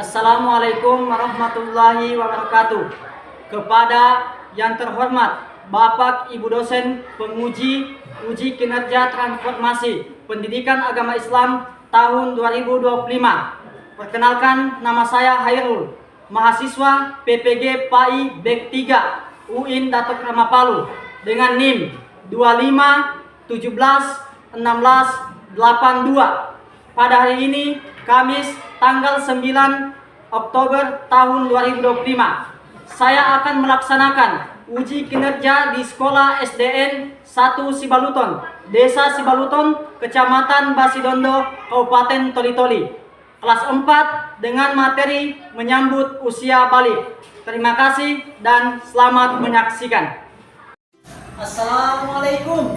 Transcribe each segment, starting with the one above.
Assalamualaikum warahmatullahi wabarakatuh. Kepada yang terhormat Bapak Ibu dosen penguji uji kinerja transformasi pendidikan agama Islam tahun 2025. Perkenalkan, nama saya Hairul, mahasiswa PPG PAI Bek 3 UIN Datuk Rama Palu dengan NIM 25171682. Pada hari ini Kamis tanggal 9 Oktober tahun 2025, saya akan melaksanakan uji kinerja di Sekolah SDN 1 Sibaluton, Desa Sibaluton, Kecamatan Basidondo, Kabupaten Toli-Toli, kelas 4 dengan materi menyambut usia balik. Terima kasih dan selamat menyaksikan. Assalamualaikum.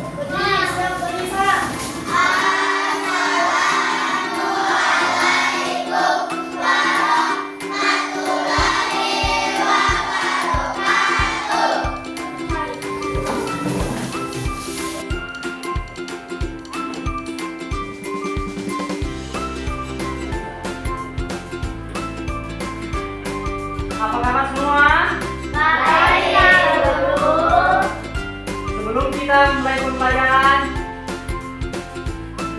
Apa kabar semua? Baik, Guru. Sebelum kita mulai pembelajaran,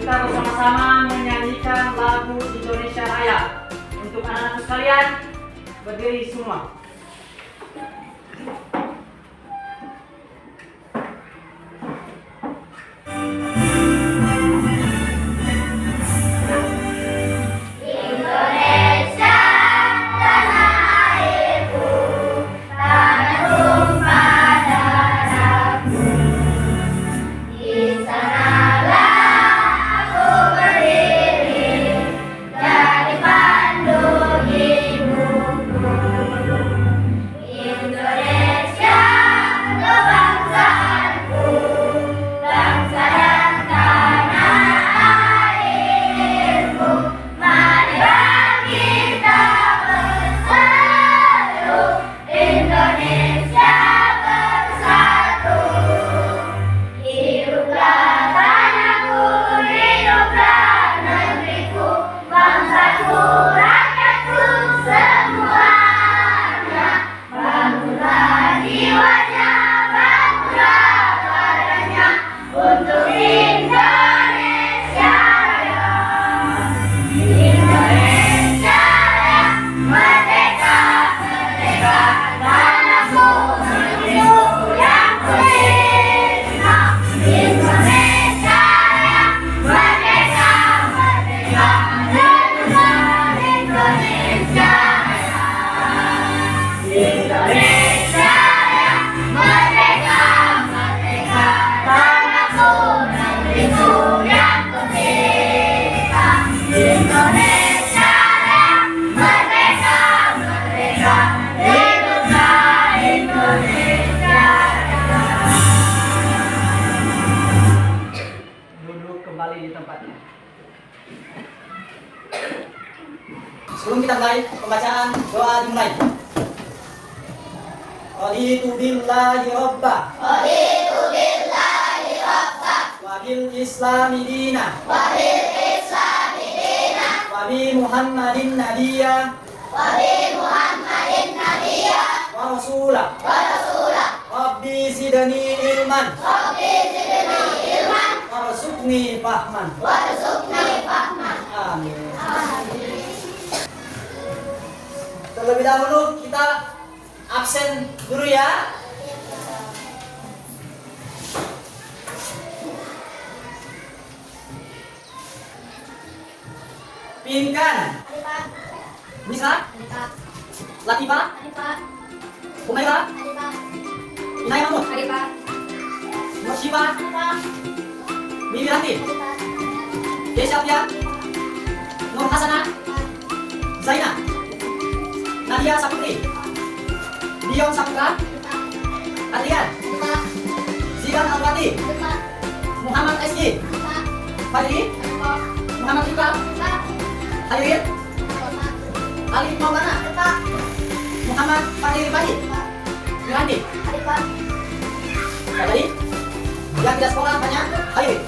kita bersama-sama menyanyikan lagu Indonesia Raya. Untuk anak-anak sekalian, berdiri semua. Sebelum kita mulai pembacaan, doa dimulai. Raditu billahi rabba, Raditu billahi rabba, wa bil islami dina, wa bil islami dina, wa bi Muhammadin nabiyya, wa bi Muhammadin nabiyya, wa rasulah, wa rasulah. Rabbi zidni ilman, Rabbi zidni ilman, warzuqni fahman. warzuqni fahman. Amin. Amin. Terlebih dahulu kita absen dulu ya. Pinkan, Alifah, Bisa, alifah, Latifah, alifah, Umairah, alifah, Inai Mahmud, alifah, Musyifa, alifah, Bibi Ranti, alifah, Yesyafia, Nur Hasanah, Zainah, Nadia Saputri, Dion Saputra, Adrian, alifah, Zidan Alwati, alifah, Muhammad SG, alifah, Fadli, alifah, Muhammad Iqbal, alifah, Hadirin, alifah, Alif Maulana, alifah, Muhammad Fadil Bahi, Wiranti. alifah. Ya, jadi yang tidak sekolah banyak hadirin.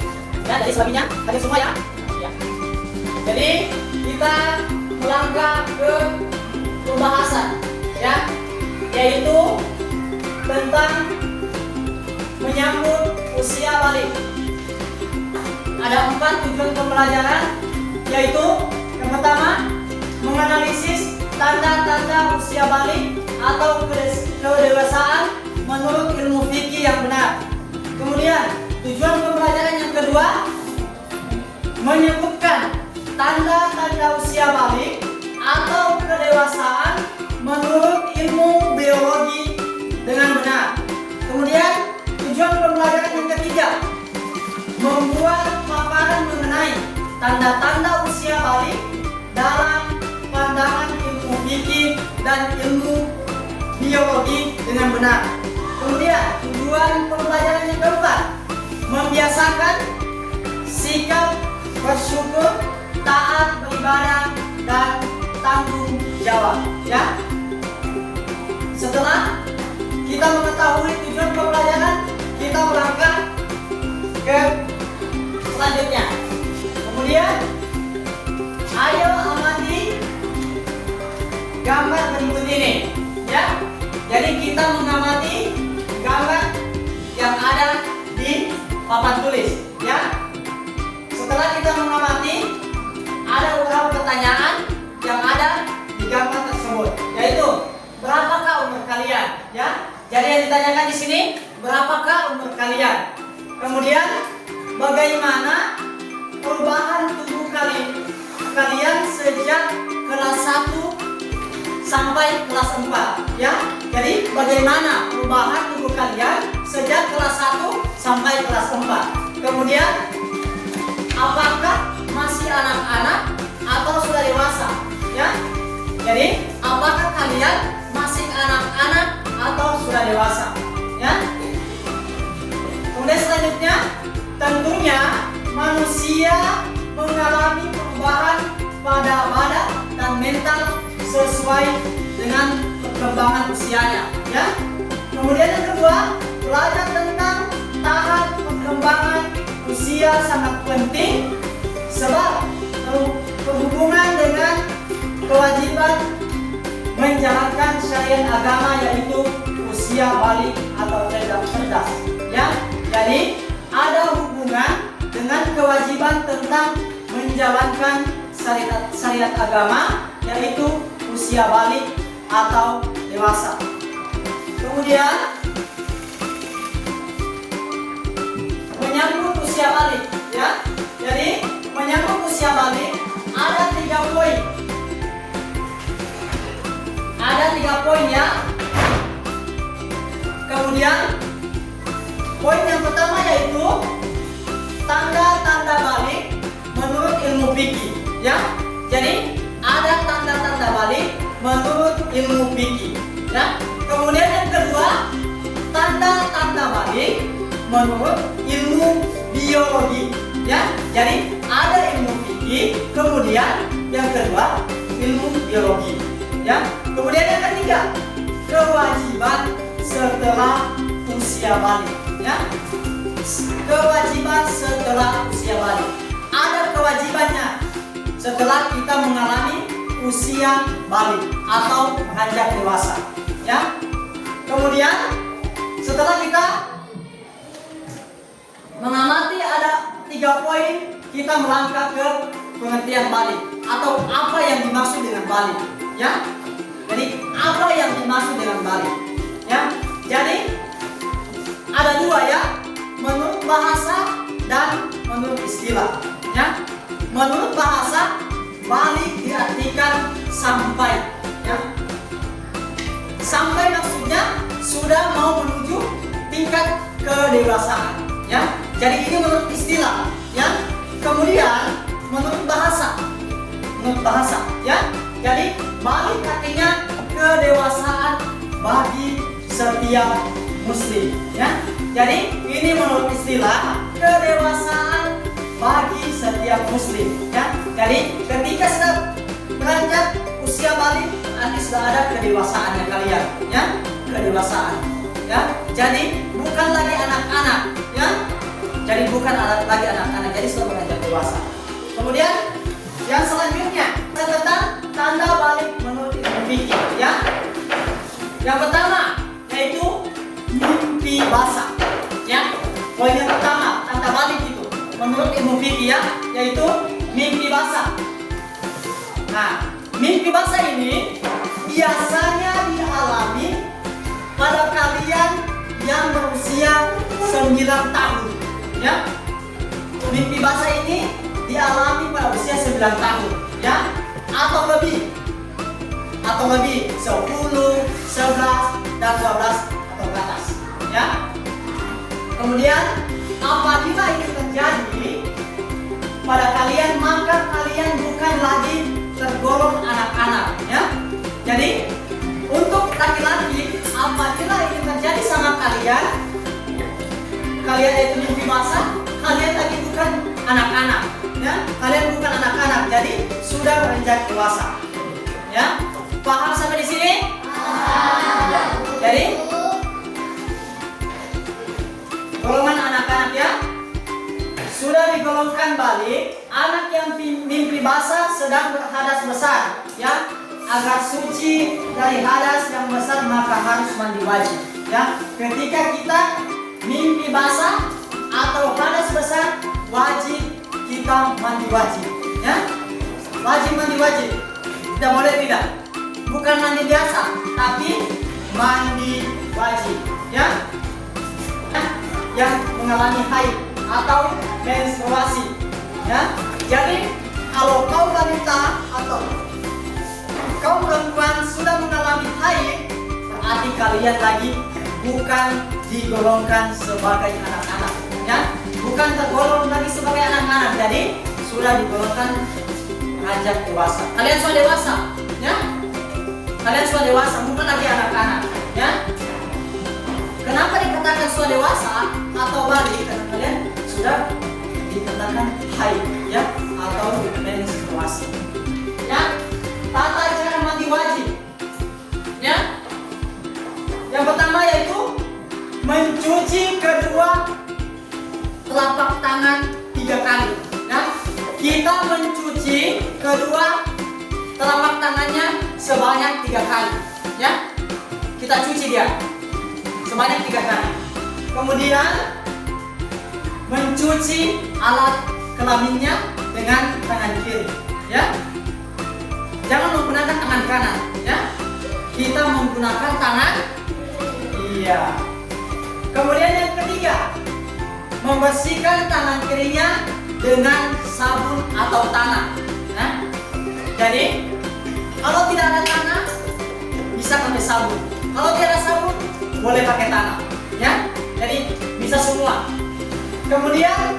Ya, dari selebihnya hadir semua ya. Ya. Jadi kita melangkah ke balik. Ada 4 tujuan pembelajaran, yaitu yang pertama, menganalisis tanda-tanda usia balik atau kedewasaan menurut ilmu fikih yang benar. Kemudian tujuan pembelajaran yang kedua, menyebutkan tanda-tanda usia balik atau kedewasaan menurut ilmu biologi dengan benar. Kemudian tujuan pembelajaran yang ketiga, membuat paparan mengenai tanda-tanda usia balik dalam pandangan ilmu fikih dan ilmu biologi dengan benar. Kemudian tujuan pembelajaran yang keempat, membiasakan sikap bersyukur, taat beribadah, dan tanggung jawab. Ya. Setelah kita mengetahui tujuan pembelajaran, kita melangkah ke selanjutnya. Kemudian, ayo amati gambar berikut ini. Ya. Jadi kita mengamati gambar yang ada di papan tulis. Ya. Setelah kita mengamati, ada beberapa pertanyaan yang ada di gambar tersebut, yaitu berapakah umur kalian? Ya, jadi yang ditanyakan di sini, berapakah umur kalian? Kemudian, bagaimana perubahan tubuh kalian sejak kelas 1 sampai kelas 4? Ya, jadi bagaimana perubahan tubuh kalian sejak kelas 1 sampai kelas 4? Kemudian, apakah masih anak-anak atau sudah dewasa? Ya. Jadi, apakah kalian masih anak-anak atau sudah dewasa? Ya. Kemudian selanjutnya, tentunya manusia mengalami perubahan pada badan dan mental sesuai dengan perkembangan usianya. Ya. Kemudian yang kedua, belajar tentang tahap perkembangan usia sangat penting sebab berhubungan dengan kewajiban menjalankan syariat agama, yaitu usia balik atau cerdas. Ya, jadi ada hubungan dengan kewajiban tentang menjalankan syariat agama, yaitu usia balik atau dewasa. Kemudian menyambut usia balik, ya. Jadi menyambut usia balik ada 3 poin. Ada 3 poin, ya. Kemudian poin yang pertama yaitu tanda-tanda balik menurut ilmu fikih, ya. Jadi ada tanda-tanda balik menurut ilmu fikih, ya. Kemudian yang kedua, tanda-tanda balik menurut ilmu biologi, ya. Jadi ada ilmu fikih, kemudian yang kedua ilmu biologi, ya. Kemudian yang ketiga, kewajiban setelah usia balik, ya. Kewajiban setelah usia balik. Ada kewajibannya setelah kita mengalami usia balik atau beranjak dewasa, ya. Kemudian setelah kita mengamati ada 3 poin, kita melangkah ke pengertian balik atau apa yang dimaksud dengan balik, ya. Jadi apa yang dimaksud dengan balik, ya. Jadi ada 2, ya, menurut bahasa dan menurut istilah, ya. Menurut bahasa, balik diartikan sampai, ya. Sampai maksudnya sudah mau menuju tingkat kedewasaan, ya. Jadi ini menurut istilah, ya. Kemudian menurut bahasa, ya. Jadi balik artinya kedewasaan bagi setiap muslim, ya. Jadi ini menurut istilah kedewasaan bagi setiap muslim, ya. Jadi ketika sudah beranjak usia balik, nanti sudah ada kedewasaannya kalian, ya. Kedewasaan, ya. Jadi bukan lagi anak-anak, ya. Jadi bukan lagi anak-anak, jadi sudah beranjak dewasa. Kemudian yang selanjutnya tentang tanda balik menurut ilmu fikih, ya. Yang pertama yaitu mimpi basah, ya. Poin yang pertama, menurut ilmu fikih ya, yaitu mimpi basah. Nah, mimpi basah ini biasanya dialami pada kalian yang berusia 9 tahun ya. Mimpi basah ini dialami pada usia 9 tahun ya, atau lebih 10, 11 dan 12 atau ke atas ya. Kemudian apabila ini terjadi pada kalian, maka kalian bukan lagi tergolong anak-anak ya. Jadi untuk laki-laki, apabila ini terjadi sama kalian itu mimpi basah, kalian lagi bukan anak-anak ya. Kalian bukan anak-anak, jadi sudah beranjak dewasa ya. Paham sampai di sini? Jadi golongan anak-anak ya sudah digolongkan balik. Anak yang mimpi basah sedang berhadas besar ya. Agar suci dari hadas yang besar maka harus mandi wajib ya. Ketika kita mimpi basah atau hadas besar, wajib kita mandi wajib ya. Wajib mandi wajib. Tidak boleh tidak. Bukan mandi biasa, tapi mandi wajib ya. Yang mengalami haid atau menstruasi ya. Jadi kalau kaum wanita atau kaum perempuan sudah mengalami haid, berarti kalian lagi bukan digolongkan sebagai anak-anak ya. Bukan tergolong lagi sebagai anak-anak, jadi sudah digolongkan beranjak dewasa. Kalian sudah dewasa ya. Kalian sudah dewasa, bukan lagi anak-anak ya. Kenapa dikatakan sudah dewasa atau balik? Karena kalian sudah dikatakan haid ya, atau menstruasi ya. Tata cara mandi wajib ya. Yang pertama yaitu mencuci kedua telapak tangan 3 kali ya. Kita mencuci kedua telapak tangannya sebanyak 3 kali ya. Kita cuci dia sebanyak 3 kali. Kemudian mencuci alat kelaminnya dengan tangan kiri ya. Jangan menggunakan tangan kanan ya. Kita menggunakan tangan iya. Kemudian yang ketiga, membersihkan tangan kirinya dengan sabun atau tanah ya. Jadi kalau tidak ada tanah bisa pakai sabun. Kalau tidak ada sabun boleh pakai tanah ya. Jadi bisa semua. Kemudian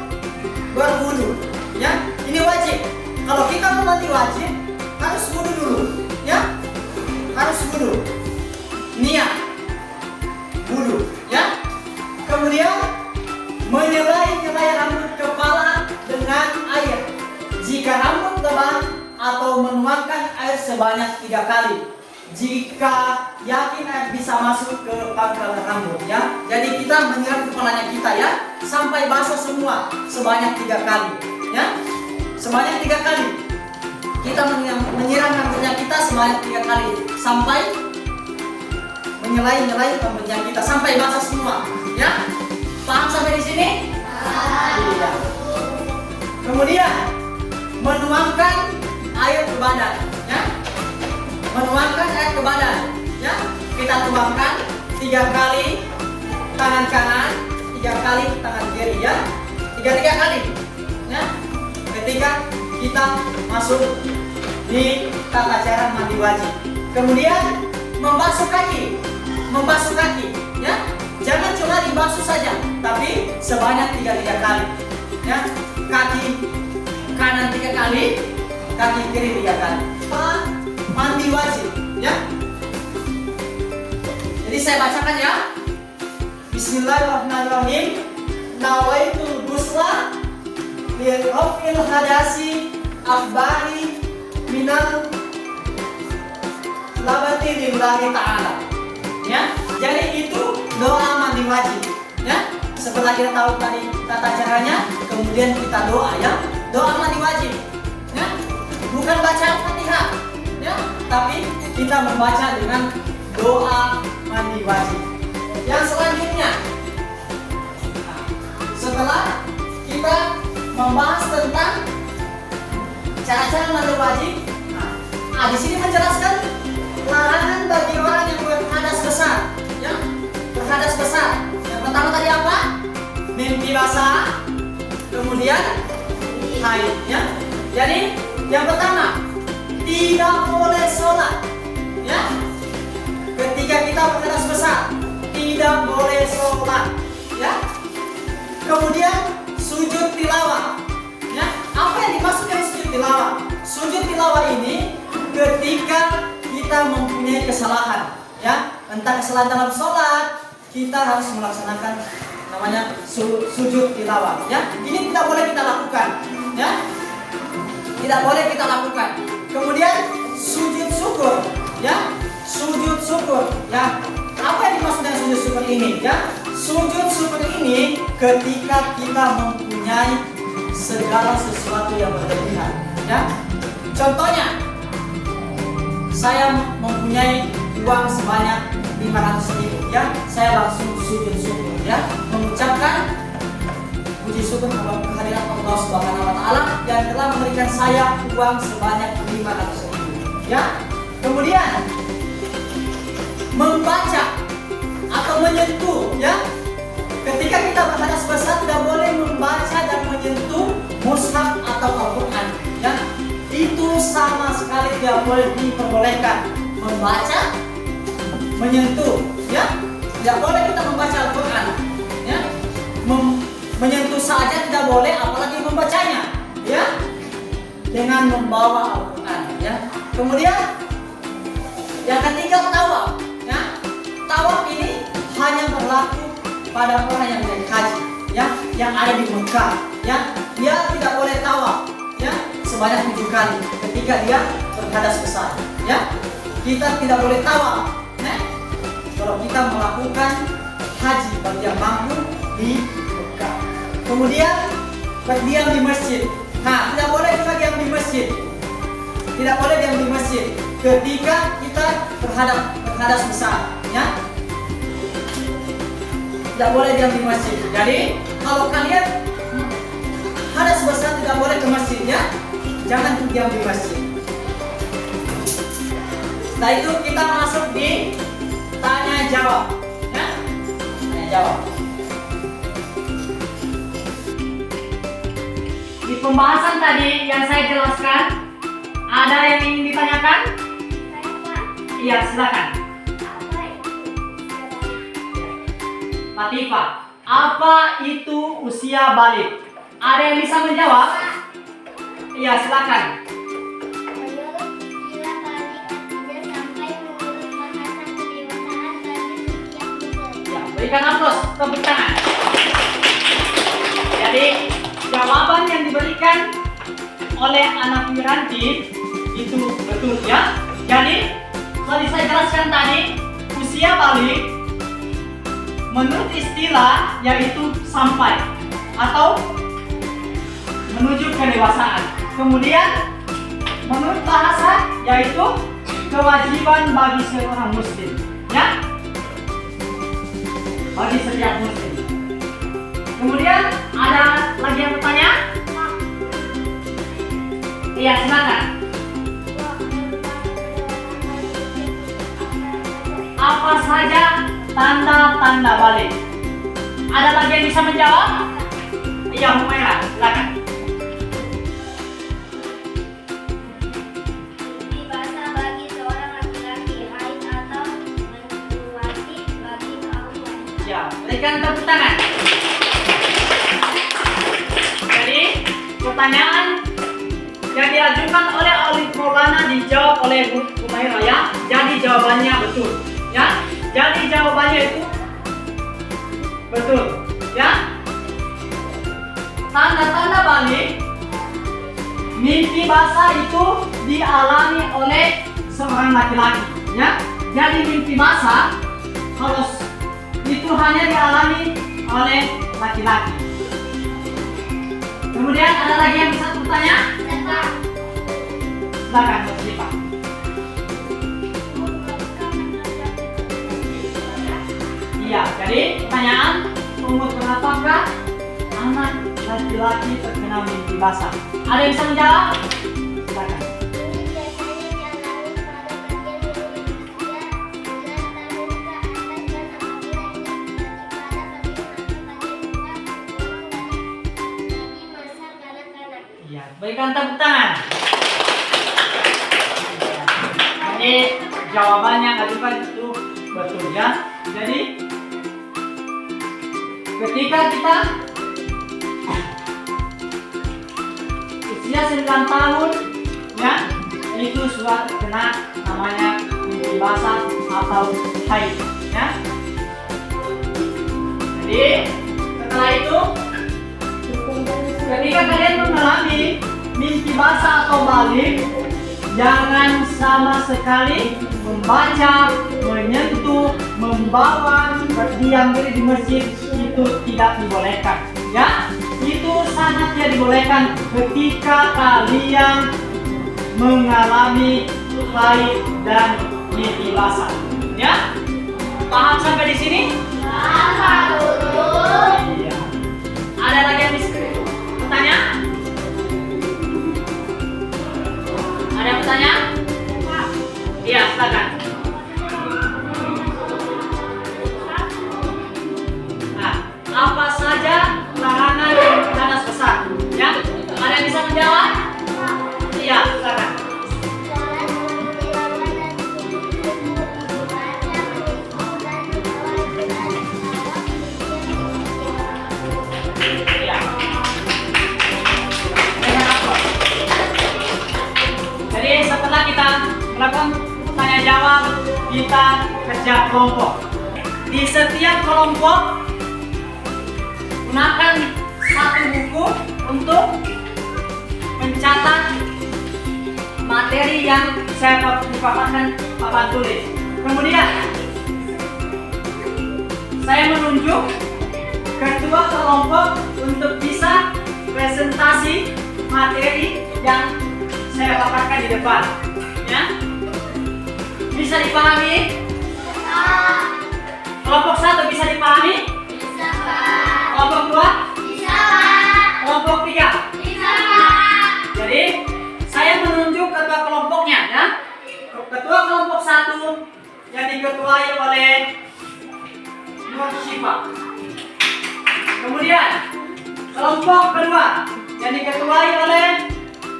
berwudu ya. Ini wajib. Kalau kita mau mandi wajib harus wudu dulu ya. Harus wudu. Niat wudu ya. Kemudian menyelai rambut kepala dengan air. Jika rambut tebal, atau menuangkan air sebanyak 3 kali. Jika yakin air bisa masuk ke pangkalan rambut ya. Jadi kita menyiram kepalanya kita ya sampai basah semua sebanyak 3 kali ya. Sebanyak 3 kali. Kita menyiram rambutnya kita sebanyak 3 kali sampai menyelai rambutnya kita sampai basah semua ya. Paham sampai di sini? Iya. Kemudian menuangkan air ke badan ya. Menuangkan air ke badan ya. Kita tuangkan 3 kali tangan kanan, 3 kali tangan kiri ya. 3 kali ya. Ketika kita masuk di tata cara mandi wajib. Kemudian membasuh kaki ya. Jangan cuma dibasuh saja, tapi sebanyak 3 kali ya. Kaki kanan 3 kali, kaki kiri 3 kali. Mandi wajib ya. Jadi saya bacakan ya. Bismillahirrahmanirrahim. Nawaitul ghusla lil raf'il hadasi akbari minal labati lillahi ta'ala ya. Jadi itu doa mandi wajib ya. Setelah kita tahu tadi tata caranya, kemudian kita doa ya. Doa mandi wajib ya. Bukan baca Al-Fatihah ya, tapi kita membaca dengan doa mandi wajib. Yang selanjutnya, setelah kita membahas tentang cara-cara mandi wajib. Nah, di sini menjelaskan larangan bagi orang yang berhadas besar, ya, berhadas besar. Yang pertama tadi apa? Mimpi basah, kemudian haid, ya. Jadi yang pertama, tidak boleh sholat, ya. Ketika kita berhadas besar, tidak boleh sholat, ya. Kemudian sujud tilawah, ya. Apa yang dimaksud dengan sujud tilawah? Sujud tilawah ini ketika kita mempunyai kesalahan, ya, entah kesalahan dalam sholat, kita harus melaksanakan namanya sujud tilawah, ya. Ini tidak boleh kita lakukan, ya, tidak boleh kita lakukan. Kemudian sujud syukur, ya, sujud syukur, ya. Apa yang dimaksud dengan sujud syukur ini, ya? Sujud syukur ini ketika kita mempunyai segala sesuatu yang berlebihan, ya. Contohnya, saya mempunyai uang sebanyak 500.000, ya. Saya langsung sujud syukur, ya, mengucapkan puji syukur kepada kehadirat Allah Subhanahu wa taala yang telah memberikan saya uang sebanyak 500.000, ya. Kemudian membaca atau menyentuh, ya. Ketika kita berhadas besar tidak boleh membaca dan menyentuh mushaf atau Al-Qur'an, ya. Itu sama sekali tidak boleh diperbolehkan. Membaca, menyentuh, ya. Tidak boleh kita membaca Al-Qur'an, ya. Menyentuh saja tidak boleh, apalagi membacanya, ya. Dengan membawa Al-Qur'an, ya. Kemudian yang ketiga, tawaf, ya. Tawaf ini hanya berlaku pada orang yang naik haji, ya, yang ada di Mekah, ya. Dia tidak boleh tawaf, ya, sebanyak 7 kali ketika dia berhadas besar, ya. Kita tidak boleh tawaf, ya, kalau kita melakukan haji bagi yang mampu di Mekah. Kemudian berdiam di masjid. Nah, tidak boleh juga diam di masjid. Tidak boleh diam di masjid ketika kita berhadas besar, ya. Tidak boleh diam di masjid. Jadi kalau kalian hadas besar tidak boleh ke masjidnya, jangan diam di masjid. Setelah itu kita masuk di tanya jawab, ya. Tanya jawab. Di pembahasan tadi yang saya jelaskan, ada yang ingin ditanyakan? Iya, silakan. Latifah, apa itu usia balik? Ada yang bisa menjawab? Iya, silakan. Menurut istilah balik artinya sampai mengurus bahasan kedewasaan bagi usia muda. Ya, berikan aplaus, tepuk tangan. Jadi, jawaban yang diberikan oleh anak Wiranti itu betul, ya. Jadi, seperti saya jelaskan tadi, usia balik menurut istilah yaitu sampai atau menuju kedewasaan. Kemudian menurut bahasa yaitu kewajiban bagi seorang muslim, ya, bagi setiap muslim. Kemudian ada lagi yang bertanya? Iya, silakan. Apa saja tanda-tanda balik? Ada lagi yang bisa menjawab? Iya, Humaira, silakan. Mimpi basah bagi seorang laki-laki, haid atau menstruasi bagi perempuan. Ya, berikan tepuk tangan. Jadi, pertanyaan yang diajukan oleh Alif Maulana dijawab oleh Humaira, ya. Jadi jawabannya betul, ya. Jadi jawabannya itu betul, ya. Tanda-tanda balik mimpi basah itu dialami oleh seorang laki-laki, ya. Jadi mimpi basah kalau itu hanya dialami oleh laki-laki. Kemudian ada lagi yang bisa bertanya? Silakan, Pak. Iya, jadi pertanyaan umur berapakah anak laki-laki terkena mimpi basah? Ada yang bisa menjawab? Silakan. Ini biasanya dialami pada bagian yang berusia 9 tahun ke atas dan apabila ini terjadi pada masa kanak-kanak. Iya, berikan tepuk tangan. Jadi jawabannya ajukan itu betul ya. Jadi ketika kita usia 9 tahun ya, itu sudah kena namanya mimpi basah atau haid ya. Jadi setelah itu ketika kalian mengalami mimpi basah atau balik, jangan sama sekali membaca, menyentuh, membawa, berdiam diri di masjid, itu tidak dibolehkan ya. Itu sangat tidak dibolehkan ketika kalian mengalami haid dan mimpi basah ya. Paham sampai di sini? Paham, Guru. Iya. Ada lagi yang bisa bertanya? Ada yang bertanya? Iya, silakan. Nah, apa saja larangan ganas besar? Ya, ada yang bisa menjawab? Iya, silakan. Sholat dilakukan dan dibaca, menipu dan dibawa dengan Iya. Dengan apa? Jadi setelah kita melakukan tanya jawab, kita kerja kelompok. Di setiap kelompok gunakan satu buku untuk mencatat materi yang saya paparkan papan tulis. Kemudian saya menunjuk ketua kelompok untuk bisa presentasi materi yang saya paparkan di depan. Ya, bisa dipahami? Kelompok 1 bisa dipahami? Bisa, Pak. Kelompok 2? Bisa, Pak. Kelompok 3? Bisa, Pak. Jadi saya menunjuk ketua kelompoknya ya. Ketua kelompok 1 yang diketuai oleh Nur Syifa. Kemudian kelompok kedua yang diketuai oleh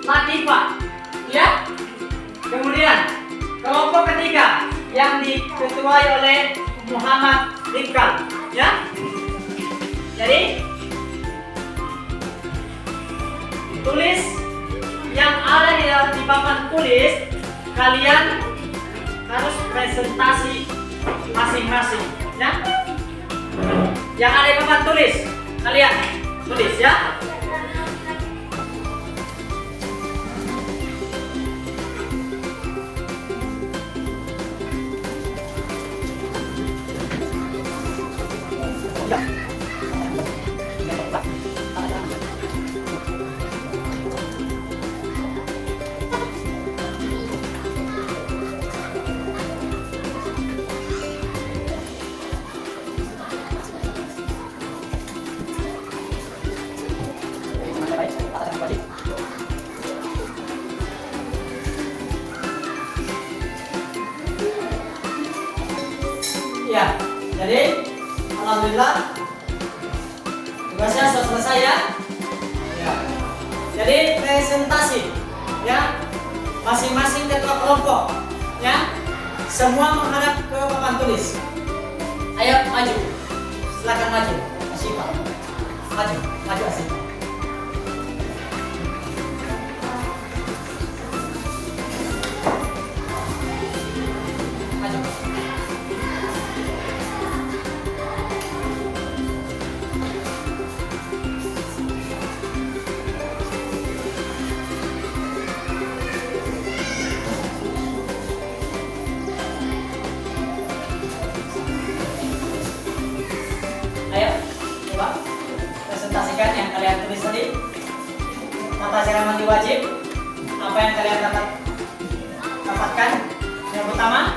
Latifah. Ya. Kemudian kelompok ketiga yang diketuai oleh Muhammad Rikal. Ya. Jadi tulis yang ada di papan tulis, kalian harus presentasi masing-masing ya. Yang ada di papan tulis, kalian tulis ya. Ya, jadi alhamdulillah tugasnya sudah selesai ya. Ya. Jadi presentasi ya, masing-masing ketua kelompok ya, semua menghadap ke papan tulis. Ayo maju, silakan maju, Asyifa. Maju Asyifa. Maju. Ayo, coba presentasikan yang kalian tulis tadi. Tata cara mandi wajib. Apa yang kalian dapatkan? Yang pertama,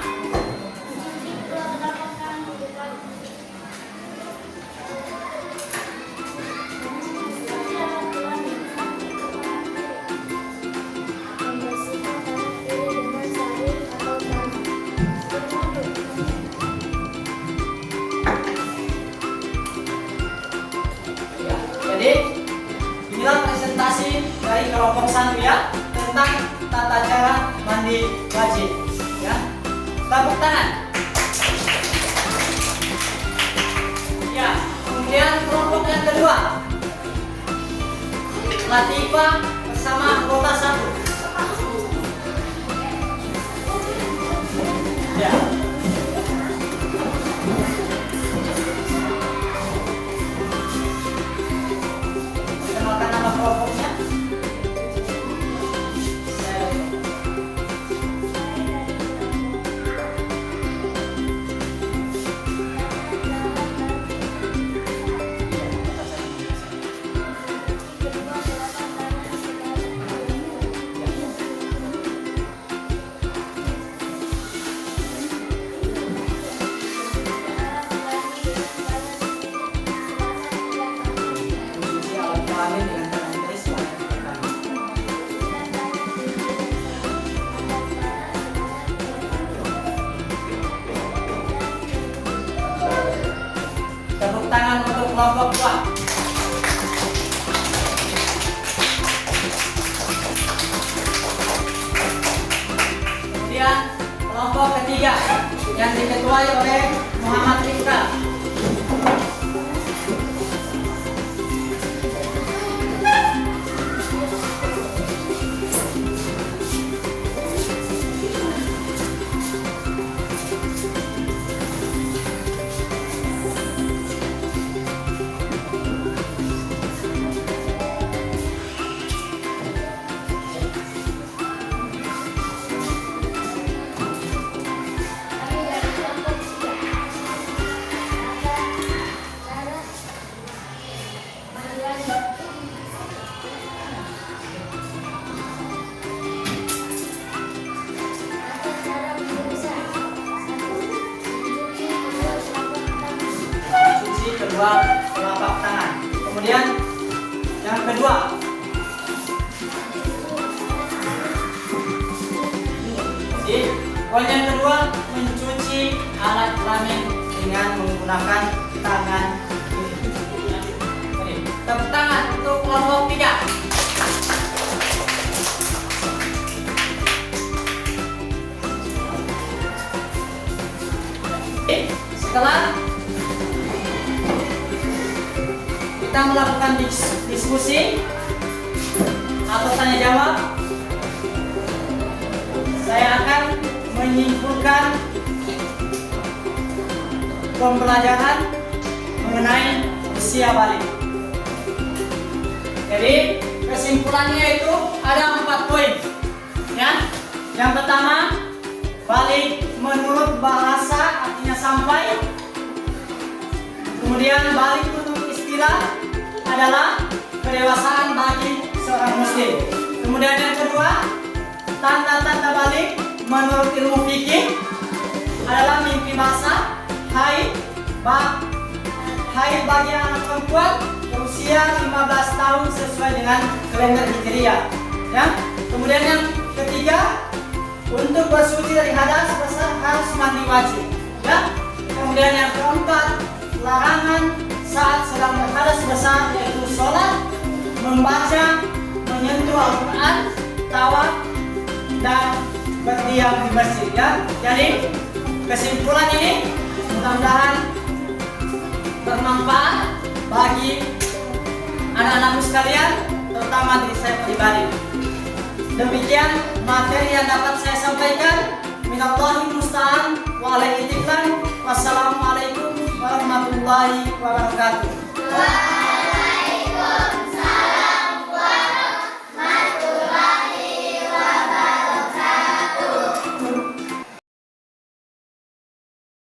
tepuk tangan. Ya, kemudian kelompok yang kedua, Latifah bersama anggota 1. Ya. Kenalkan nama kelompoknya. Tepuk tangan untuk kelompok 2. Kemudian kelompok ketiga yang diketuai oleh Muhammad Rifka. Kedua telapak tangan. Kemudian yang kedua, poin yang kedua, mencuci alat kelamin dengan menggunakan tangan. Tepuk tangan untuk kelompok 3. Setelah kita melakukan diskusi atau tanya jawab, saya akan menyimpulkan pembelajaran mengenai usia balik. Jadi kesimpulannya itu ada 4 poin. Ya, yang pertama, balik menurut bahasa artinya sampai. Kemudian balik menurut istilah adalah kedewasaan bagi seorang muslim. Kemudian yang kedua, tanda-tanda balik menurut ilmu fikih adalah mimpi basah, haid bagi anak perempuan berusia 15 tahun sesuai dengan kalender Hijriah. Ya. Kemudian yang ketiga, untuk bersuci dari hadas besar harus mandi wajib. Ya. Kemudian yang keempat, larangan saat sedang berhadas besar yaitu sholat, membaca, menyentuh Al-Quran, tawaf, dan berdiam di masjid. Ya. Jadi kesimpulan ini mudah-mudahan bermanfaat bagi anak-anakmu sekalian, terutama diri saya pribadi. Demikian materi yang dapat saya sampaikan. Minallahi musta'an wa alaihi tiklan. Wassalamualaikum warahmatullahi wabarakatuh. Waalaikumsalam.